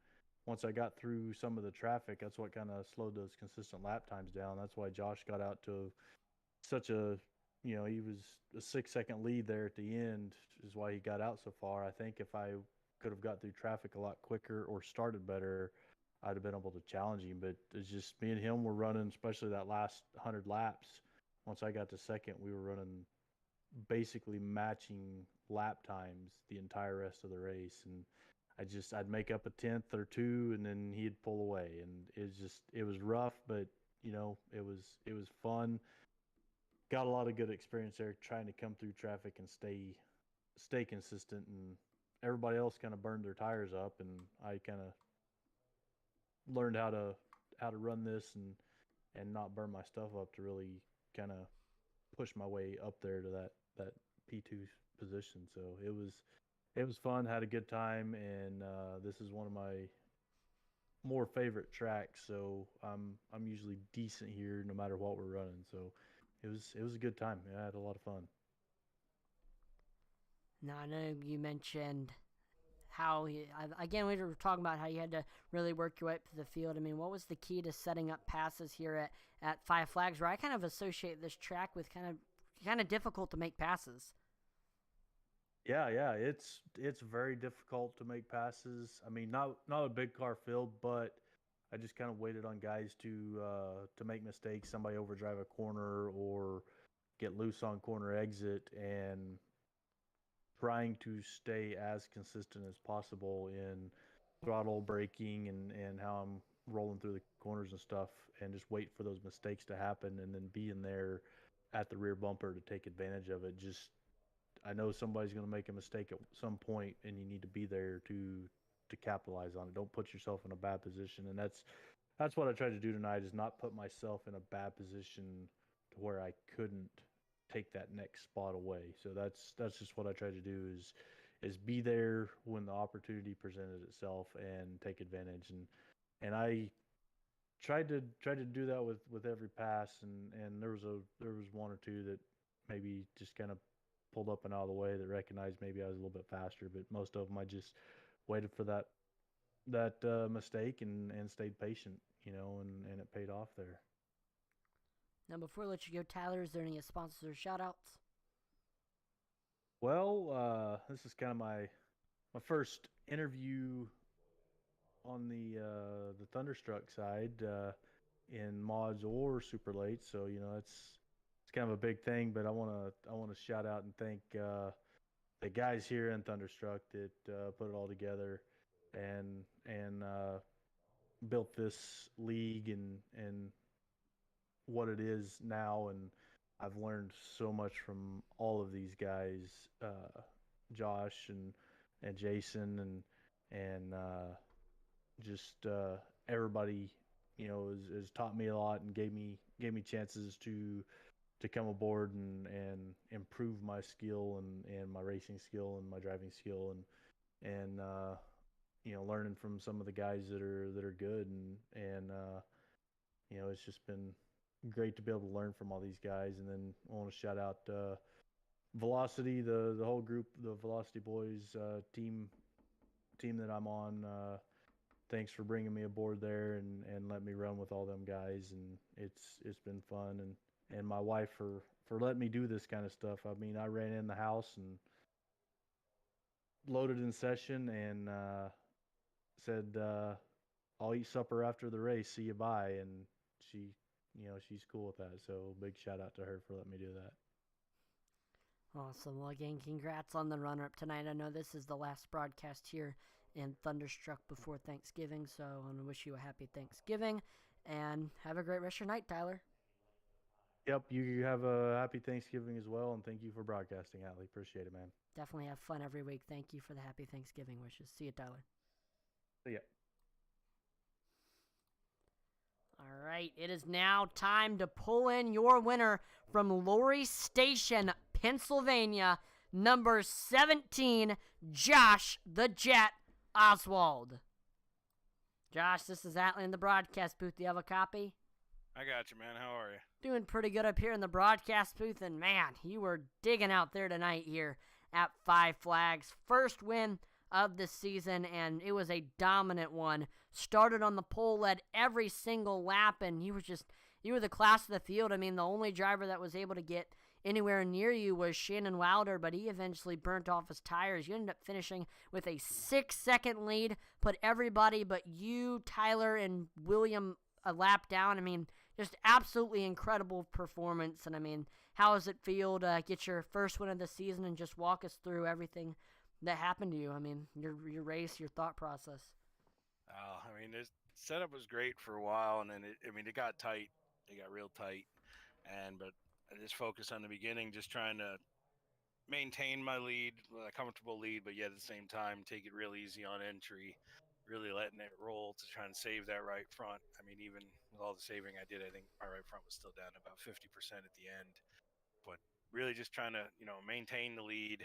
once I got through some of the traffic, that's what kind of slowed those consistent lap times down. That's why Josh got out to such a, he was a 6-second lead there at the end, is why he got out so far. I think if I could have got through traffic a lot quicker or started better, I'd have been able to challenge him. But it's just me and him were running, especially that last 100 laps. Once I got to second, we were running basically matching lap times the entire rest of the race. And I'd make up a 10th or two, and then he'd pull away. And it was rough, but it was fun. Got a lot of good experience there trying to come through traffic and stay consistent. And everybody else kind of burned their tires up, and I kind of learned how to run this and not burn my stuff up to really kind of push my way up there to that P2 position. So it was fun, had a good time, and this is one of my more favorite tracks. So I'm usually decent here no matter what we're running. So it was a good time. I had a lot of fun. Now, I know you mentioned how, again, we were talking about how you had to really work your way up to the field. I mean, what was the key to setting up passes here at Five Flags, where I kind of associate this track with kind of difficult to make passes? Yeah, it's very difficult to make passes. I mean, not a big car field, but I just kind of waited on guys to make mistakes. Somebody overdrive a corner or get loose on corner exit, and trying to stay as consistent as possible in throttle braking and how I'm rolling through the corners and stuff, and just wait for those mistakes to happen, and then being there at the rear bumper to take advantage of it. Just, I know somebody's going to make a mistake at some point, and you need to be there to capitalize on it. Don't put yourself in a bad position, and that's what I tried to do tonight, is not put myself in a bad position to where I couldn't take that next spot away. So that's just what I tried to do, is be there when the opportunity presented itself and take advantage. And I tried to do that with every pass, and there was one or two that maybe just kind of pulled up and out of the way that recognized maybe I was a little bit faster, but most of them I just waited for that mistake and stayed patient, and it paid off there. Now, before I let you go, Tyler, is there any sponsors or shout-outs? Well, this is kind of my first interview on the Thunderstruck side in mods or super late, so it's kind of a big thing. But I want to shout out and thank the guys here in Thunderstruck that put it all together and built this league and what it is now. And I've learned so much from all of these guys, Josh and Jason and just everybody, has taught me a lot and gave me chances to come aboard and improve my skill and my racing skill and my driving skill and learning from some of the guys that are good and it's just been great to be able to learn from all these guys. And then I want to shout out Velocity, the whole group, the Velocity Boys team that I'm on. Thanks for bringing me aboard there and let me run with all them guys, and it's been fun. And my wife for letting me do this kind of stuff. I mean, I ran in the house and loaded in session and said, I'll eat supper after the race, see you, bye. And she's cool with that. So big shout out to her for letting me do that. Awesome. Well, again, congrats on the runner-up tonight. I know this is the last broadcast here in Thunderstruck before Thanksgiving, so I want to wish you a happy Thanksgiving, and have a great rest of your night, Tyler. Yep, you have a happy Thanksgiving as well, and thank you for broadcasting, Allie. Appreciate it, man. Definitely have fun every week. Thank you for the happy Thanksgiving wishes. See you, Tyler. See ya. All right, it is now time to pull in your winner from Lori Station, Pennsylvania, number 17, Josh the Jet Oswald. Josh, this is Atlee in the broadcast booth. Do you have a copy? I got you, man. How are you? Doing pretty good up here in the broadcast booth, and man, you were digging out there tonight here at Five Flags. First win of the season, and it was a dominant one. Started on the pole, led every single lap, and you were the class of the field. I mean, the only driver that was able to get anywhere near you was Shannon Wilder, but he eventually burnt off his tires. You ended up finishing with a 6-second lead, put everybody but you, Tyler, and William a lap down. I mean, just absolutely incredible performance. And I mean, how does it feel to get your first win of the season, and just walk us through everything that happened to you? I mean, your race, your thought process. I mean, this setup was great for a while, and then it got tight. It got real tight, but I just focused on the beginning, just trying to maintain my lead, a comfortable lead, but yet at the same time take it real easy on entry, really letting it roll to try and save that right front. I mean, even with all the saving I did, I think my right front was still down about 50% at the end. But really just trying to, maintain the lead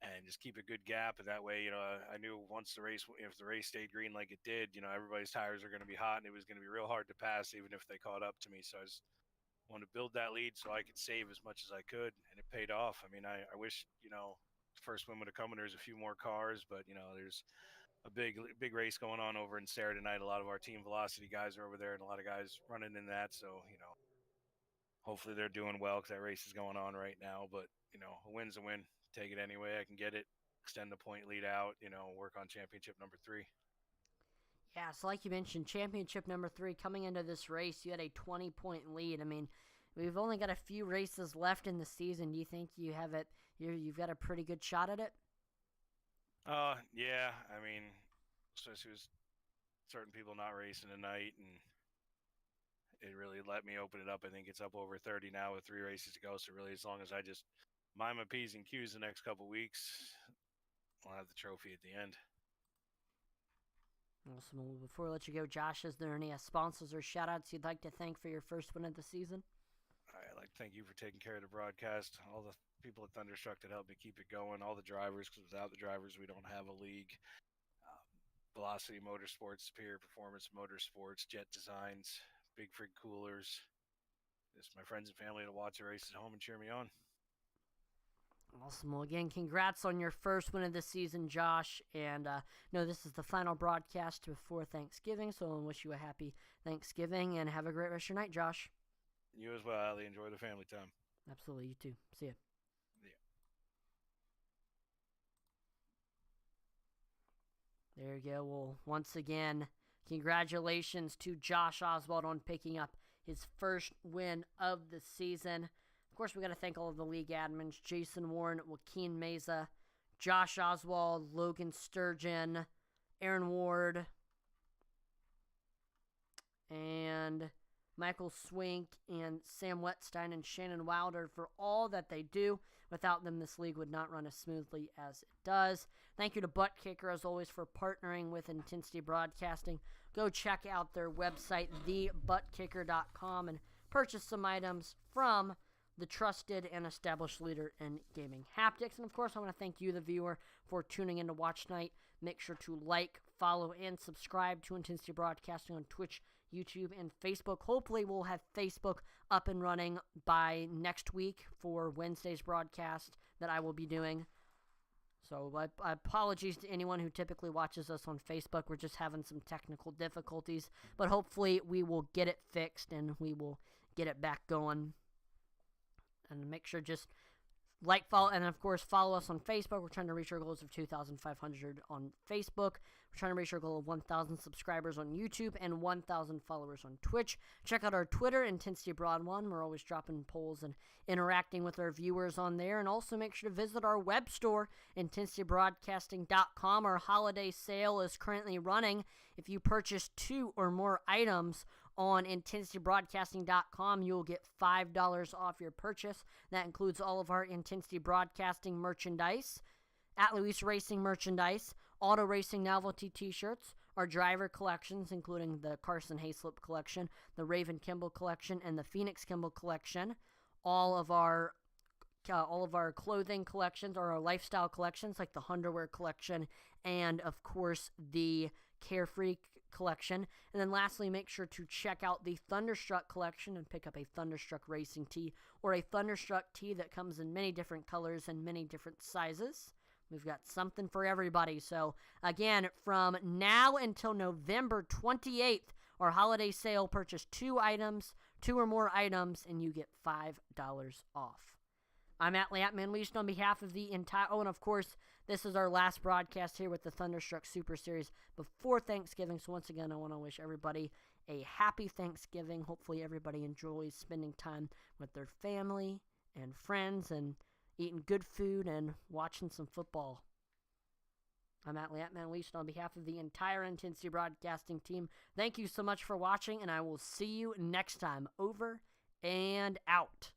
and just keep a good gap. And that way, I knew once if the race stayed green like it did, everybody's tires are going to be hot, and it was going to be real hard to pass even if they caught up to me. So I just wanted to build that lead so I could save as much as I could, and it paid off. I mean, I wish, the first win would have come when there's a few more cars, but, there's a big race going on over in Sarah tonight. A lot of our Team Velocity guys are over there, and a lot of guys running in that. So, hopefully they're doing well, because that race is going on right now. But, a win's a win. Take it any way I can get it, extend the point lead out, work on championship number 3. Yeah, so like you mentioned, championship number 3, coming into this race, you had a 20-point lead. I mean, we've only got a few races left in the season. Do you think you have it? You've got a pretty good shot at it? Yeah. I mean, especially with certain people not racing tonight, and it really let me open it up. I think it's up over 30 now with 3 races to go. So really, as long as I just mind my P's and Q's the next couple weeks, I'll have the trophy at the end. Awesome. Well, before I let you go, Josh, is there any sponsors or shout-outs you'd like to thank for your first win of the season? I'd like to thank you for taking care of the broadcast, all the people at Thunderstruck that helped me keep it going, all the drivers, because without the drivers, we don't have a league. Velocity Motorsports, Superior Performance Motorsports, Jet Designs, Big Frig Coolers, just my friends and family to watch the race at home and cheer me on. Awesome. Well, again, congrats on your first win of the season, Josh. And no, this is the final broadcast before Thanksgiving, so I wish you a happy Thanksgiving, and have a great rest of your night, Josh. You as well, Ali. Enjoy the family time. Absolutely. You too. See ya. Yeah. There you go. Well, once again, congratulations to Josh Oswald on picking up his first win of the season. Of course, we got to thank all of the league admins: Jason Warren, Joaquin Meza, Josh Oswald, Logan Sturgeon, Aaron Ward, and Michael Swink, and Sam Wetstein, and Shannon Wilder for all that they do. Without them, this league would not run as smoothly as it does. Thank you to Butt Kicker, as always, for partnering with Intensity Broadcasting. Go check out their website, thebuttkicker.com, and purchase some items from the trusted and established leader in gaming haptics. And of course, I want to thank you, the viewer, for tuning in to watch tonight. Make sure to like, follow, and subscribe to Intensity Broadcasting on Twitch, YouTube, and Facebook. Hopefully, we'll have Facebook up and running by next week for Wednesday's broadcast that I will be doing. So, apologies to anyone who typically watches us on Facebook. We're just having some technical difficulties, but hopefully we will get it fixed and we will get it back going. And make sure just like, follow, and of course follow us on Facebook. We're trying to reach our goals of 2,500 on Facebook. We're trying to reach our goal of 1,000 subscribers on YouTube and 1,000 followers on Twitch. Check out our Twitter, Intensity Broad 1. We're always dropping polls and interacting with our viewers on there. And also make sure to visit our web store, intensitybroadcasting.com. Our holiday sale is currently running. If you purchase 2 or more items on intensitybroadcasting.com, you'll get $5 off your purchase. That includes all of our Intensity Broadcasting merchandise, At Luis Racing merchandise, Auto Racing novelty t-shirts, our driver collections, including the Carson Hayslip collection, the Raven Kimball collection, and the Phoenix Kimball collection. All of our clothing collections, or our lifestyle collections, like the Underwear collection, and of course the Carefree collection. And then lastly, make sure to check out the Thunderstruck collection and pick up a Thunderstruck Racing tee, or a Thunderstruck tee that comes in many different colors and many different sizes. We've got something for everybody. So, again, from now until November 28th, our holiday sale, purchase 2 or more items, and you get $5 off. I'm Atlee Unleashed on behalf of the entire... Oh, and of course, this is our last broadcast here with the Thunderstruck Super Series before Thanksgiving. So once again, I want to wish everybody a happy Thanksgiving. Hopefully everybody enjoys spending time with their family and friends and eating good food and watching some football. I'm Atlee Unleashed on behalf of the entire Intensity Broadcasting team. Thank you so much for watching, and I will see you next time. Over and out.